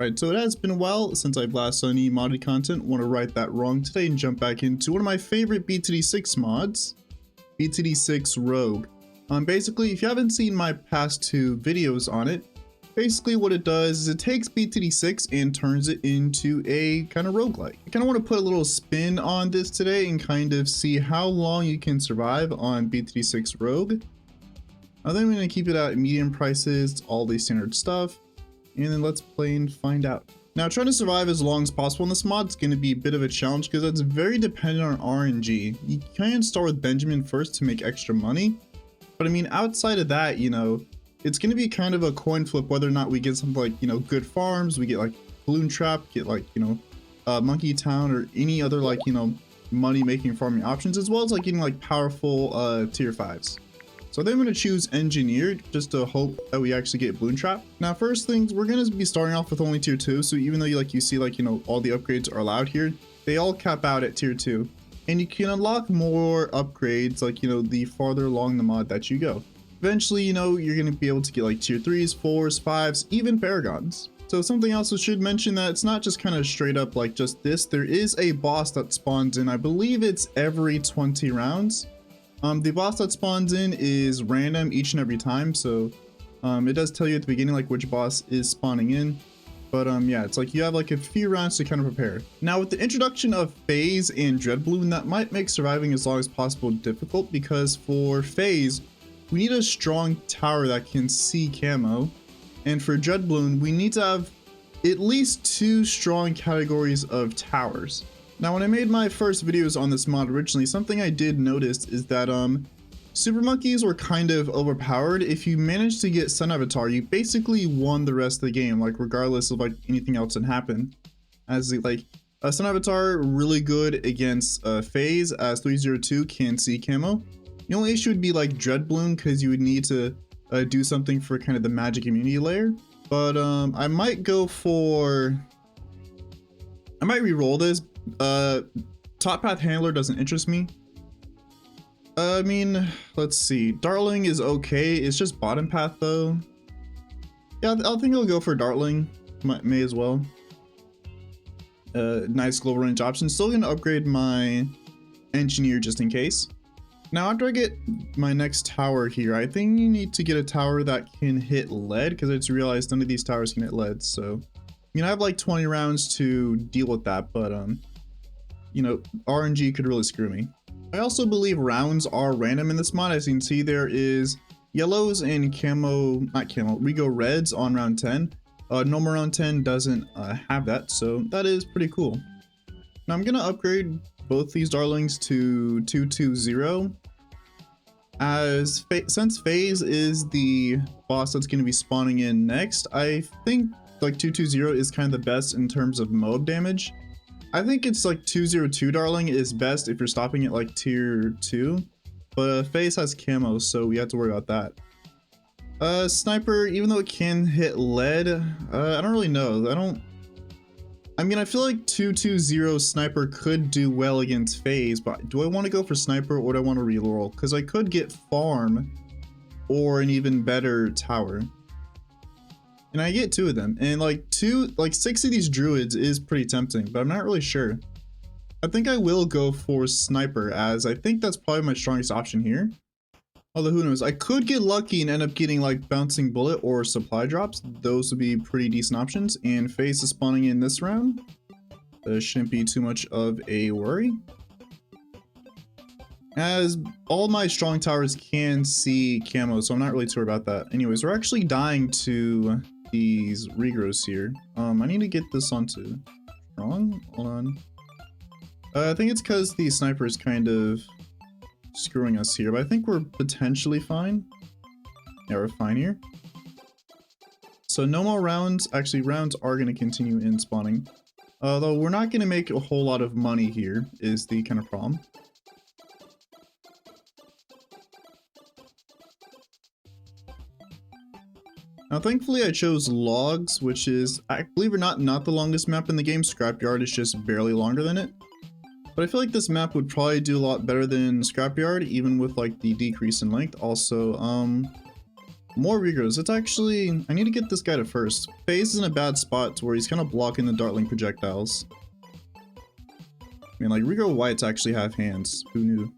Right, so it has been a while since I've last done any modded content. Want to right that wrong today and jump back into one of my favorite BTD6 mods, BTD6 Rogue. Basically, if you haven't seen my past two videos on it, basically what it does is it takes BTD6 and turns it into a kind of roguelike. I kind of want to put a little spin on this today and kind of see how long you can survive on BTD6 Rogue. I think I'm going to keep it at medium prices, all the standard stuff. And then let's play and find out. Now, trying to survive as long as possible in this mod is going to be a bit of a challenge because that's very dependent on RNG. You can start with Benjamin first to make extra money. But I mean, outside of that, you know, it's going to be kind of a coin flip whether or not we get something like, you know, good farms, we get like Balloon Trap, get like, you know, Monkey Town or any other like, you know, money making farming options, as well as like getting like powerful tier 5s. So then I'm going to choose Engineered just to hope that we actually get Balloon Trap. Now, first things, we're going to be starting off with only tier 2. So even though you see like, you know, all the upgrades are allowed here, they all cap out at tier 2. And you can unlock more upgrades like, you know, the farther along the mod that you go. Eventually, you know, you're going to be able to get like tier 3s, 4s, 5s, even Paragons. So something else I should mention that it's not just kind of straight up like just this. There is a boss that spawns in, I believe it's every 20 rounds. The boss that spawns in is random each and every time, so it does tell you at the beginning like which boss is spawning in, but yeah, it's like you have like a few rounds to kind of prepare. Now with the introduction of Phase and Dread Balloon, that might make surviving as long as possible difficult, because for Phase we need a strong tower that can see camo, and for Dread Balloon we need to have at least 2 strong categories of towers. Now, when I made my first videos on this mod originally, something I did notice is that super monkeys were kind of overpowered. If you managed to get Sun Avatar, you basically won the rest of the game, like regardless of like anything else that happened. As like Sun Avatar, really good against Phase, as 302 can see camo. The only issue would be like Dread Balloon, because you would need to do something for kind of the magic immunity layer. But I might re-roll this. Top Path Handler doesn't interest me. I mean, let's see. Dartling is okay. It's just bottom path though. Yeah, I think I'll go for Dartling. May as well. Nice global range option. Still gonna upgrade my Engineer just in case. Now, after I get my next tower here, I think you need to get a tower that can hit lead, because I just realized none of these towers can hit lead. So, you know, I have like 20 rounds to deal with that, but you know, RNG could really screw me. I also believe rounds are random in this mod. As you can see, there is yellows and we go reds on round 10. Normal round 10 doesn't have that, so that is pretty cool. Now I'm gonna upgrade both these darlings to 220, as since Phase is the boss that's gonna be spawning in next. I think like 220 is kind of the best in terms of mob damage. I think it's like 202 Darling is best if you're stopping at like tier 2, but Phase has camo, so we have to worry about that. Sniper, even though it can hit lead, I don't really know. I mean, I feel like 220 Sniper could do well against Phase, but do I want to go for Sniper or do I want to reroll? Because I could get Farm or an even better tower. And I get 2 of them, and like 6 of these druids is pretty tempting, but I'm not really sure. I think I will go for Sniper, as I think that's probably my strongest option here. Although who knows, I could get lucky and end up getting like Bouncing Bullet or Supply Drops. Those would be pretty decent options, and Phase is spawning in this round. Shouldn't be too much of a worry, as all my strong towers can see camo, so I'm not really too worried about that. Anyways, we're actually dying to these regrows here. I need to get this onto strong. Hold on. I think it's because the sniper is kind of screwing us here, but I think we're potentially fine. Yeah, we're fine here. So no more rounds. Actually, rounds are going to continue in spawning. Though we're not going to make a whole lot of money here is the kind of problem. Now, thankfully, I chose Logs, which is, I believe it or not the longest map in the game. Scrapyard is just barely longer than it. But I feel like this map would probably do a lot better than Scrapyard, even with like the decrease in length. Also, more Regos. It's actually, I need to get this guy to first. FaZe is in a bad spot to where he's kind of blocking the dartling projectiles. I mean, like, Rego Whites actually have hands. Who knew?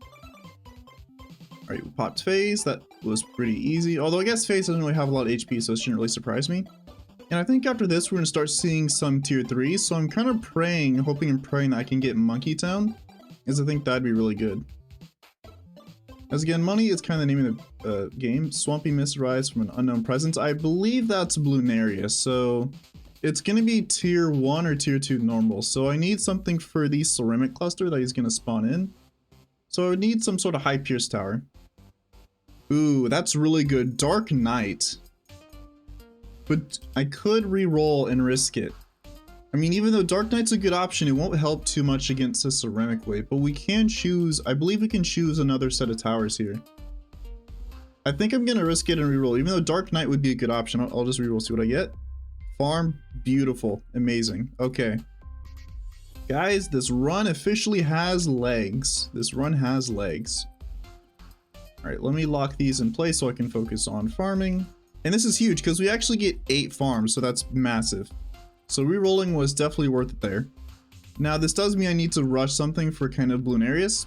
Alright, we popped FaZe. That was pretty easy. Although I guess FaZe doesn't really have a lot of HP, so it shouldn't really surprise me. And I think after this, we're going to start seeing some tier 3. So I'm kind of praying, hoping and praying that I can get Monkey Town, because I think that'd be really good. As again, money is kind of the name of the game. Swampy Mist Rise from an Unknown Presence. I believe that's Blunarius, so it's going to be tier 1 or tier 2 normal. So I need something for the ceramic cluster that he's going to spawn in. So I would need some sort of high pierce tower. Ooh, that's really good. Dark Knight. But I could re-roll and risk it. I mean, even though Dark Knight's a good option, it won't help too much against the ceramic wave, but we can choose, I believe we can choose another set of towers here. I think I'm gonna risk it and reroll, even though Dark Knight would be a good option. I'll just reroll, see what I get. Farm, beautiful, amazing. Okay. Guys, this run officially has legs. This run has legs. All right, let me lock these in place so I can focus on farming. And this is huge because we actually get 8 farms, so that's massive. So re-rolling was definitely worth it there. Now this does mean I need to rush something for kind of Blunarius.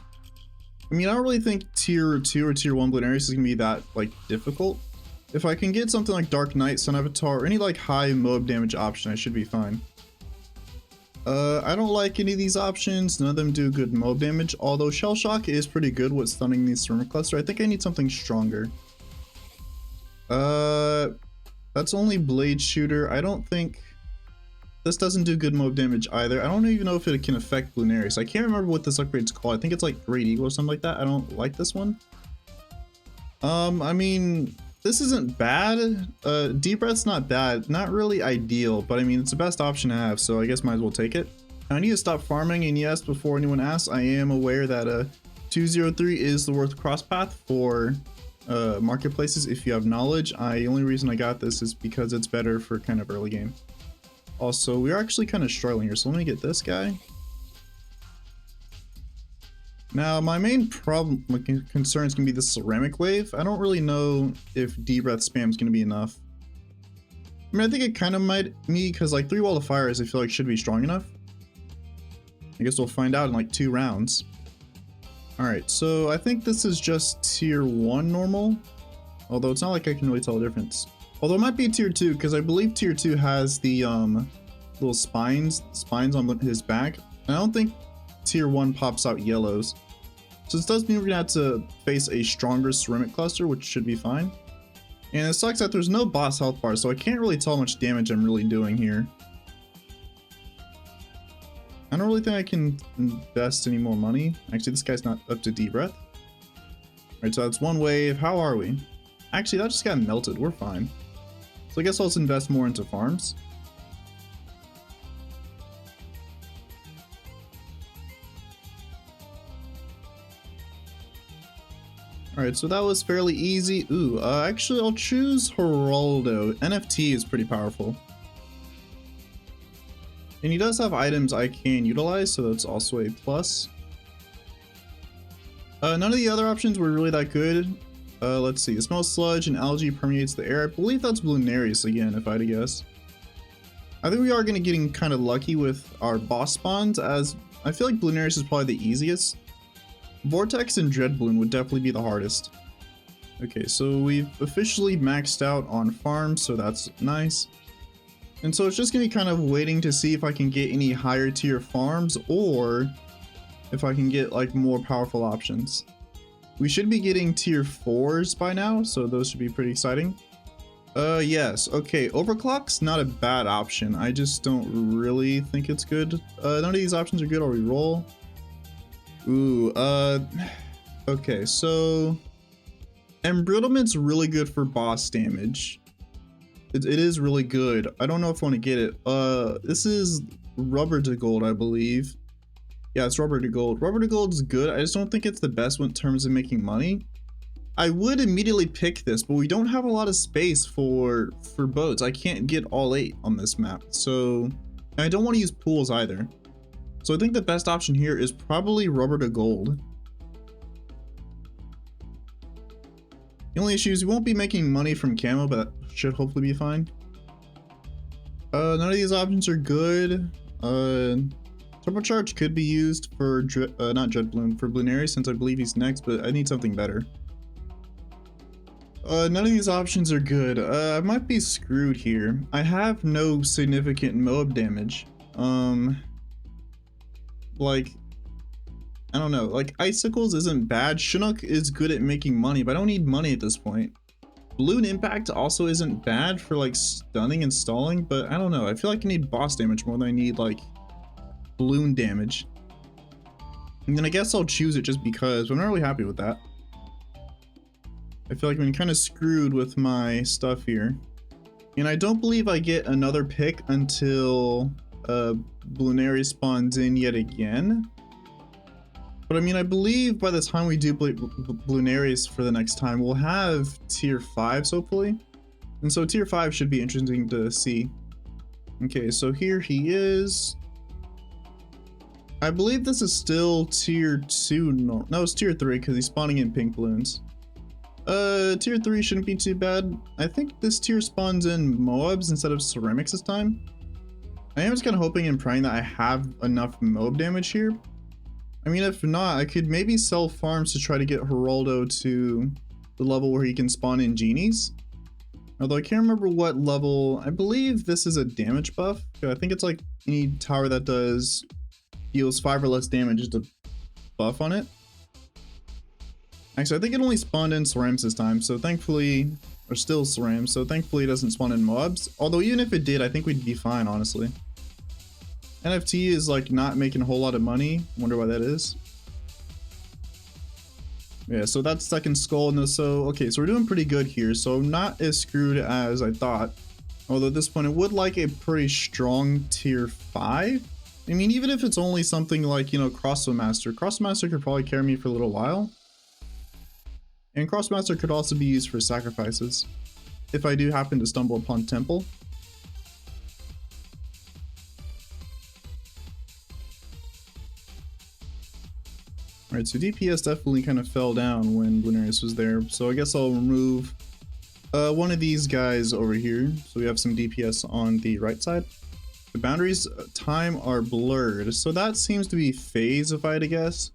I mean, I don't really think tier 2 or tier 1 Blunarius is gonna be that like difficult. If I can get something like Dark Knight, Sun Avatar, or any like high mob damage option, I should be fine. I don't like any of these options. None of them do good mob damage, although Shell Shock is pretty good with stunning the ceramic cluster. I think I need something stronger. That's only Blade Shooter. I don't think this doesn't do good mob damage either. I don't even know if it can affect Blunarius. I can't remember what this upgrade's called. I think it's like Great Eagle or something like that. I don't like this one. I mean, this isn't bad. Deep Breath's not bad. Not really ideal, but I mean, it's the best option to have, so I guess might as well take it. Now, I need to stop farming, and yes, before anyone asks, I am aware that 203 is the worst cross path for marketplaces if you have knowledge. The only reason I got this is because it's better for kind of early game. Also, we're actually kind of struggling here, so let me get this guy. Now, my main problem, my concern is going to be the ceramic wave. I don't really know if D-Breath spam is going to be enough. I mean, I think it kind of might be, because like 3 Wall of Fires I feel like should be strong enough. I guess we'll find out in like 2 rounds. Alright, so I think this is just tier 1 normal. Although it's not like I can really tell the difference. Although it might be tier 2, because I believe tier 2 has the little spines on his back. And I don't think tier 1 pops out yellows. So this does mean we're going to have to face a stronger ceramic cluster, which should be fine. And it sucks that there's no boss health bar, so I can't really tell how much damage I'm really doing here. I don't really think I can invest any more money. Actually, this guy's not up to D-Breath. Alright, so that's 1 wave. How are we? Actually, that just got melted. We're fine. So I guess I'll just invest more into farms. Alright, so that was fairly easy. Ooh, actually I'll choose Geraldo. NFT is pretty powerful. And he does have items I can utilize, so that's also a plus. None of the other options were really that good. Let's see, the smell of sludge and algae permeates the air. I believe that's Blunarius again, if I had to guess. I think we are going to getting kind of lucky with our boss spawns, as I feel like Blunarius is probably the easiest. Vortex and Dreadbloom would definitely be the hardest. Okay, so we've officially maxed out on farms, so that's nice. And so it's just going to be kind of waiting to see if I can get any higher tier farms, or if I can get like more powerful options. We should be getting tier 4s by now, so those should be pretty exciting. Yes, okay, Overclock's not a bad option. I just don't really think it's good. None of these options are good. I'll reroll. Ooh, okay, so Embrittlement's really good for boss damage. It is really good. I don't know if I want to get it. This is Rubber to Gold, I believe. Yeah, it's Rubber to Gold. Rubber to Gold is good. I just don't think it's the best one in terms of making money. I would immediately pick this, but we don't have a lot of space for boats. I can't get all 8 on this map, so I don't want to use pools either. So I think the best option here is probably Rubber to Gold. The only issue is we won't be making money from camo, but that should hopefully be fine. None of these options are good. Turbocharge could be used for, not Jet Balloon, for Blueberry, since I believe he's next, but I need something better. None of these options are good. I might be screwed here. I have no significant mob damage. Like, I don't know, like Icicles isn't bad. Chinook is good at making money, but I don't need money at this point. Balloon Impact also isn't bad for like stunning and stalling, but I don't know. I feel like I need boss damage more than I need like balloon damage. And then I guess I'll choose it just because, but I'm not really happy with that. I feel like I'm kind of screwed with my stuff here. And I don't believe I get another pick until Blueberry spawns in yet again. But I mean, I believe by the time we do Blueberries for the next time, we'll have tier 5s hopefully. And so tier 5 should be interesting to see. Okay, so here he is. I believe this is still tier 2. No, it's tier 3 because he's spawning in pink balloons. Tier 3 shouldn't be too bad. I think this tier spawns in Moabs instead of ceramics this time. I am just kind of hoping and praying that I have enough Moab damage here. I mean, if not, I could maybe sell farms to try to get Geraldo to the level where he can spawn in genies. Although I can't remember what level. I believe this is a damage buff. I think it's like any tower that deals 5 or less damage is a buff on it. Actually, I think it only spawned in ceramics this time, so thankfully, or still ceramics, so thankfully it doesn't spawn in mobs. Although even if it did, I think we'd be fine, honestly. NFT is like not making a whole lot of money. Wonder why that is. Yeah, so that's second skull in this. So okay, so we're doing pretty good here. So not as screwed as I thought. Although at this point, I would like a pretty strong tier 5. I mean, even if it's only something like, you know, Crossmaster. Crossmaster could probably carry me for a little while. And Crossmaster could also be used for sacrifices if I do happen to stumble upon Temple. Alright, so DPS definitely kind of fell down when Blueberries was there, so I guess I'll remove one of these guys over here, so we have some DPS on the right side. The boundaries time are blurred, so that seems to be phase if I had to guess.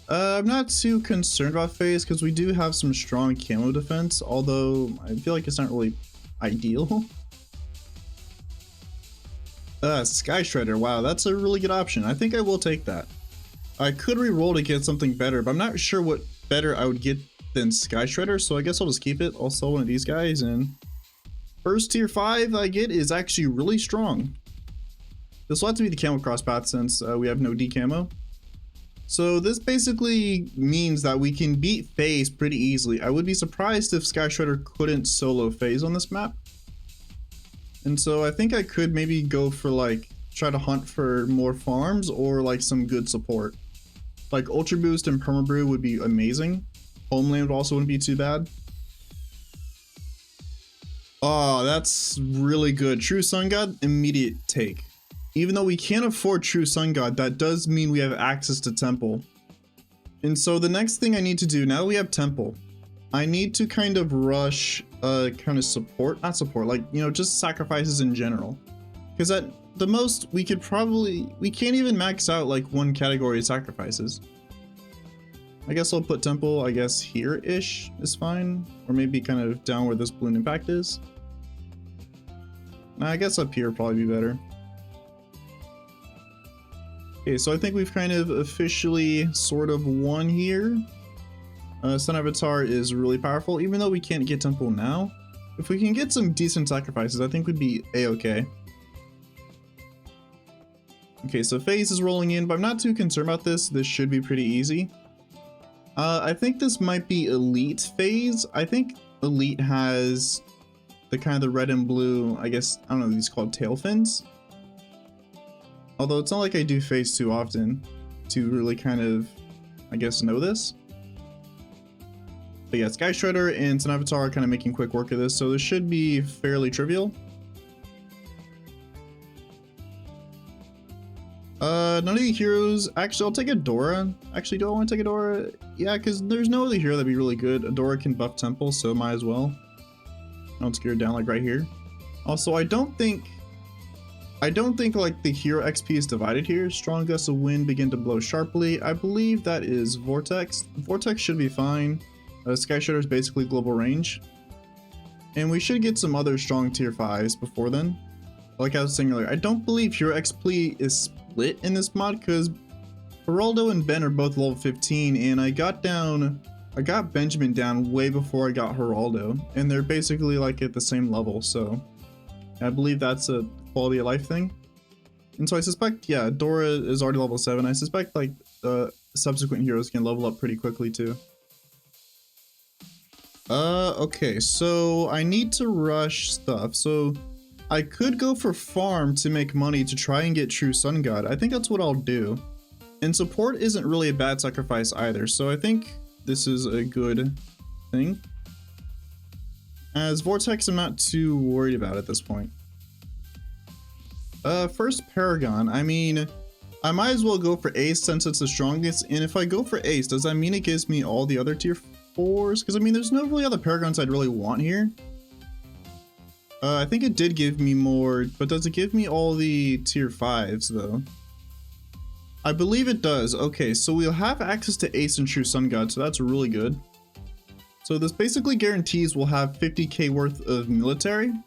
I'm not too concerned about phase because we do have some strong camo defense, although I feel like it's not really ideal. Sky Shredder, wow, that's a really good option. I think I will take that. I could re-roll to get something better, but I'm not sure what better I would get than Sky Shredder, so I guess I'll just keep it. I'll sell one of these guys, and first tier 5 I get is actually really strong. This will have to be the camo cross path since we have no decamo. So this basically means that we can beat phase pretty easily. I would be surprised if Sky Shredder couldn't solo phase on this map. And so I think I could maybe go for like, try to hunt for more farms or like some good support. Like Ultra Boost and Permabrew would be amazing. Homeland also wouldn't be too bad. Oh, that's really good. True Sun God, immediate take. Even though we can't afford True Sun God, that does mean we have access to Temple. And so the next thing I need to do, now that we have Temple, I need to kind of rush kind of support, not support, like, you know, just sacrifices in general. Because at the most, we can't even max out like one category of sacrifices. I guess I'll put Temple, I guess here-ish is fine. Or maybe kind of down where this Balloon Impact is. Nah, I guess up here would probably be better. Okay, so I think we've kind of officially sort of won here. Sun Avatar is really powerful, even though we can't get Temple now. If we can get some decent sacrifices, I think we'd be a-okay. Okay, so phase is rolling in, but I'm not too concerned about this. This should be pretty easy. I think this might be elite phase. I think elite has the kind of the red and blue, I guess, I don't know, these called tail fins. Although it's not like I do phase too often to really kind of, I guess, know this. But yeah, Sky Shredder and Sun Avatar are kind of making quick work of this, so this should be fairly trivial. None of the heroes. Actually, I'll take a Dora. Actually, do I want to take a Dora? Yeah, because there's no other hero that'd be really good. A Dora can buff Temple, so might as well. Don't scare it down like right here. Also, I don't think like the hero XP is divided here. Strong gusts of wind begin to blow sharply. I believe that is Vortex. Vortex should be fine. Sky Shatter is basically global range. And we should get some other strong tier 5s before then. Like I was saying earlier, I don't believe hero XP is split in this mod because Geraldo and Ben are both level 15, and I got Benjamin down way before I got Geraldo, and they're basically like at the same level, so I believe that's a quality of life thing. And so I suspect, yeah, Dora is already level 7. I suspect like subsequent heroes can level up pretty quickly too. Okay, so I need to rush stuff. So I could go for farm to make money to try and get True Sun God. I think that's what I'll do. And support isn't really a bad sacrifice either, so I think this is a good thing. As Vortex, I'm not too worried about at this point. First Paragon. I mean, I might as well go for Ace since it's the strongest, and if I go for Ace, does that mean it gives me all the other tier 4s? Because I mean, there's no really other Paragons I'd really want here. I think it did give me more, but does it give me all the tier 5s though? I believe it does. Okay, so we'll have access to Ace and True Sun God, so that's really good. So this basically guarantees we'll have 50k worth of military. And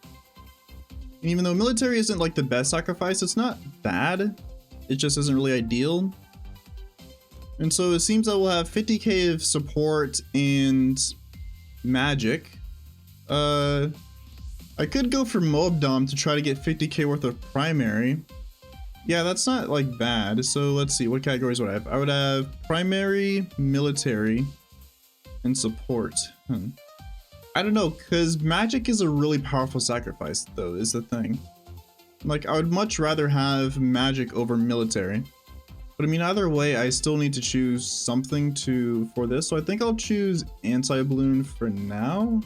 even though military isn't like the best sacrifice, it's not bad. It just isn't really ideal. And so it seems that we'll have 50k of support and magic. I could go for Moab Dom to try to get 50k worth of primary. Yeah, that's not like bad. So let's see, what categories would I have? I would have primary, military, and support. I don't know, because magic is a really powerful sacrifice though, is the thing. Like, I would much rather have magic over military. But I mean, either way, I still need to choose something for this. So I think I'll choose anti-balloon for now.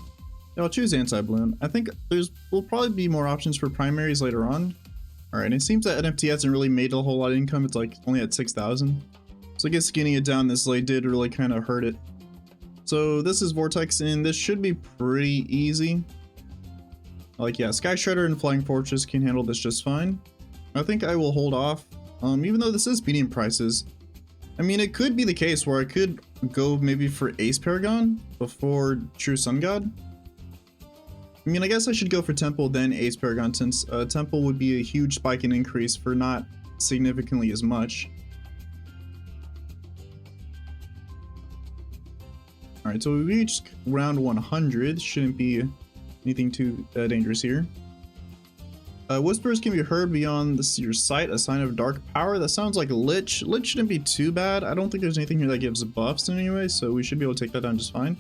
Yeah, I'll choose anti-balloon. I think will probably be more options for primaries later on. Alright, it seems that NFT hasn't really made a whole lot of income. It's like only at 6,000. So I guess skinning it down this late did really kind of hurt it. So this is Vortex, and this should be pretty easy. Like, yeah, Sky Shredder and Flying Fortress can handle this just fine. I think I will hold off, even though this is medium prices. I mean, it could be the case where I could go maybe for Ace Paragon before True Sun God. I mean, I guess I should go for Temple, then Ace Paragon, since Temple would be a huge spike in increase for not significantly as much. Alright, so we reached round 100. Shouldn't be anything too dangerous here. Whispers can be heard beyond your sight, a sign of dark power. That sounds like Lich. Lich shouldn't be too bad. I don't think there's anything here that gives buffs in any way, so we should be able to take that down just fine.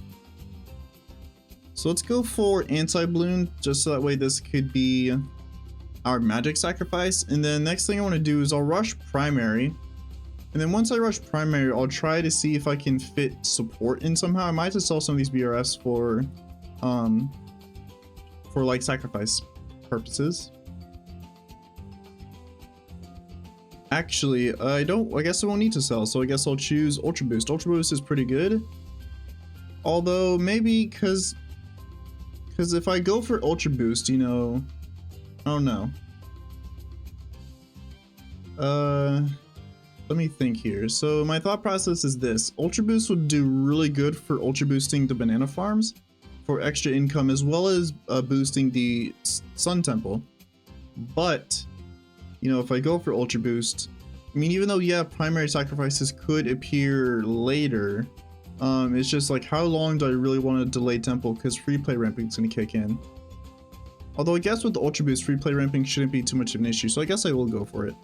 So let's go for anti-balloon, just so that way this could be our magic sacrifice. And then next thing I want to do is I'll rush primary. And then once I rush primary, I'll try to see if I can fit support in somehow. I might have to sell some of these BRFs for like sacrifice purposes. Actually, I guess I won't need to sell, so I guess I'll choose Ultra Boost. Ultra Boost is pretty good. Although maybe because if I go for Ultra Boost, you know, I don't know. Let me think here. So my thought process is this. Ultra Boost would do really good for Ultra Boosting the banana farms for extra income, as well as boosting the Sun Temple. But, you know, if I go for Ultra Boost, I mean, even though, yeah, primary sacrifices could appear later, it's just like, how long do I really want to delay Temple? Because Freeplay ramping is going to kick in. Although I guess with the Ultra Boost, Freeplay ramping shouldn't be too much of an issue, so I guess I will go for it.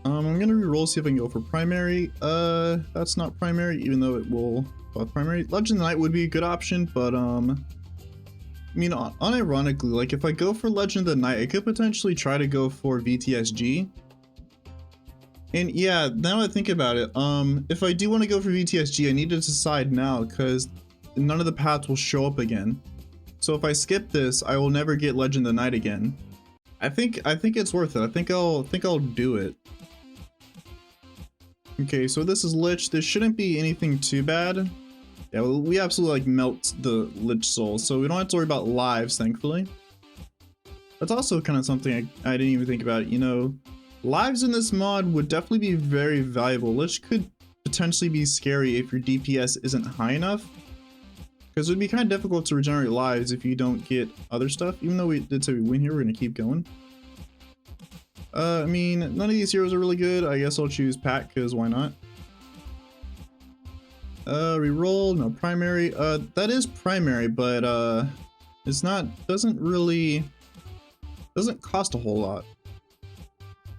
I'm gonna reroll, see if I can go for primary. That's not primary, even though it will buff primary. Legend of the Night would be a good option, but I mean, unironically, like if I go for Legend of the Night, I could potentially try to go for VTSG. And yeah, now I think about it, if I do want to go for VTSG, I need to decide now, because none of the paths will show up again. So if I skip this, I will never get Legend of the Night again. I think it's worth it. I think I'll do it. Okay, so this is Lich. This shouldn't be anything too bad. Yeah, well, we absolutely like melt the Lich soul, so we don't have to worry about lives, thankfully. That's also kind of something I didn't even think about. You know, lives in this mod would definitely be very valuable. Lich could potentially be scary if your DPS isn't high enough, because it would be kind of difficult to regenerate lives if you don't get other stuff. Even though we did say we win here, we're gonna keep going. I mean, none of these heroes are really good. I guess I'll choose Pat, because why not? Reroll, no primary. That is primary, but it's not, doesn't cost a whole lot.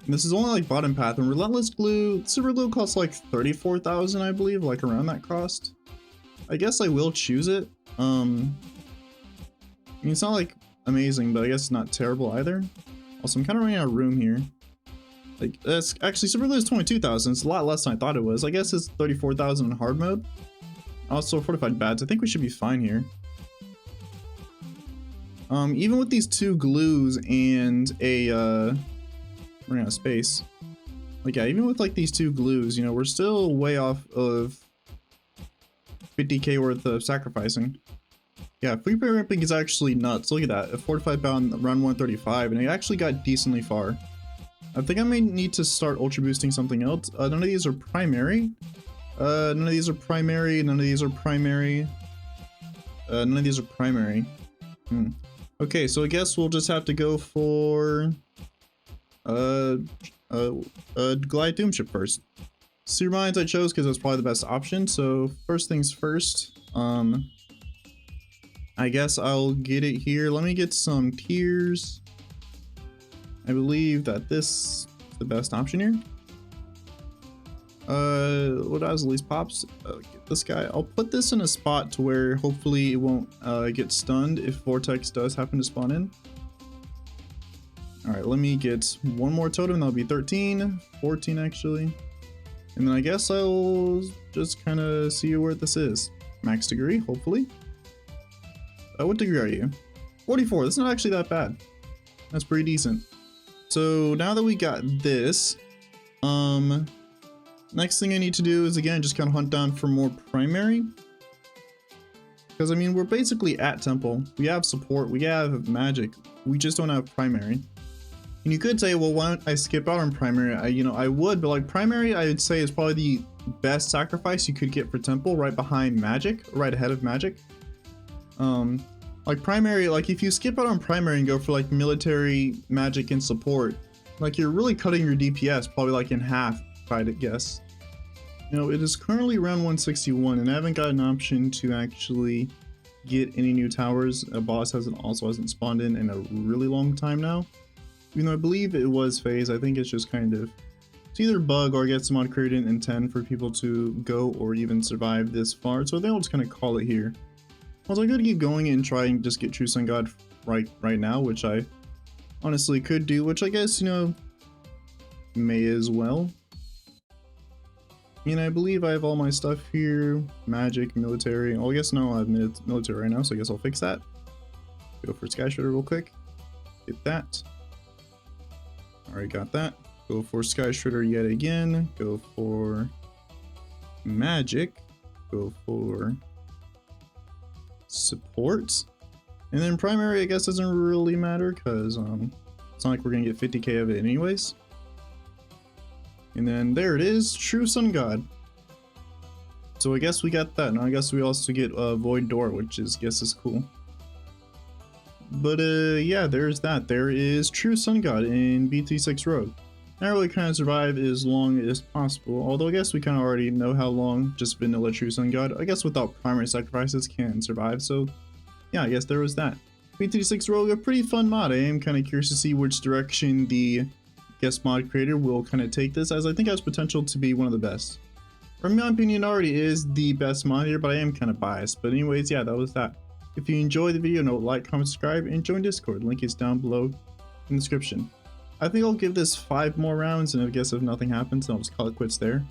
And this is only like bottom path, and Relentless Glue, Super Glue costs like 34,000, I believe, like around that cost. I guess I will choose it. I mean, it's not like amazing, but I guess it's not terrible either. Also, I'm kind of running out of room here. Like, that's actually Super Glue is 22,000. It's a lot less than I thought it was. I guess it's 34,000 in hard mode. Also, fortified bats. I think we should be fine here. Even with these 2 glues and a running out of space. Like, yeah, even with like these 2 glues, you know, we're still way off of 50k worth of sacrificing. Yeah, Freeplay ramping is actually nuts. Look at that. A fortified bound around 135, and it actually got decently far. I think I may need to start ultra boosting something else. None of these are primary. None of these are primary. None of these are primary. None of these are primary. Okay, so I guess we'll just have to go for Glide Doom Ship first. Seer Mines I chose because that's probably the best option. So first things first, I guess I'll get it here. Let me get some tiers. I believe that this is the best option here. What has the least pops? Get this guy. I'll put this in a spot to where hopefully it won't get stunned if Vortex does happen to spawn in. Alright, let me get one more totem. That'll be 13, 14 actually. And then I guess I'll just kind of see where this is. Max degree, hopefully. What degree are you? 44. That's not actually that bad. That's pretty decent. So now that we got this, next thing I need to do is again just kind of hunt down for more primary. Because I mean, we're basically at temple. We have support, we have magic, we just don't have primary. And you could say, well, why don't I skip out on primary? I would, but like primary, I would say is probably the best sacrifice you could get for temple, right behind magic, right ahead of magic. Like primary, like if you skip out on primary and go for like military, magic, and support, like you're really cutting your DPS probably like in half, if I had to guess. You know, it is currently around 161, and I haven't got an option to actually get any new towers. A boss also hasn't spawned in a really long time now. Even though I believe it was phase, I think it's just kind of, it's either bug or get some mod created in 10 for people to go or even survive this far. So I think I'll just kind of call it here. Also, I could keep going and try and just get True Sun God right now, which I honestly could do, which I guess, you know, may as well. And I believe I have all my stuff here. Magic, military. Oh, I guess no, I have military right now, so I guess I'll fix that. Go for Sky Shredder real quick. Get that. Alright, got that. Go for Sky Shredder yet again. Go for magic. Go for support. And then primary, I guess, doesn't really matter because it's not like we're gonna get 50k of it anyways. And then there it is, True Sun God. So I guess we got that. Now I guess we also get Void Door, which is, I guess, is cool. But yeah, there's that. There is True Sun God in BTD6 Rogue. Not really kind of survive as long as possible, although I guess we kind of already know how long just vanilla True Sun God, I guess without primary sacrifices, can survive. So yeah, I guess there was that. BTD6 Rogue, a pretty fun mod. I am kind of curious to see which direction the guest mod creator will kind of take this, as I think it has potential to be one of the best. From my opinion, it already is the best mod here, but I am kind of biased. But anyways, yeah, that was that. If you enjoyed the video, note, like, comment, subscribe, and join Discord. Link is down below in the description. I think I'll give this 5 more rounds, and I guess if nothing happens, I'll just call it quits there.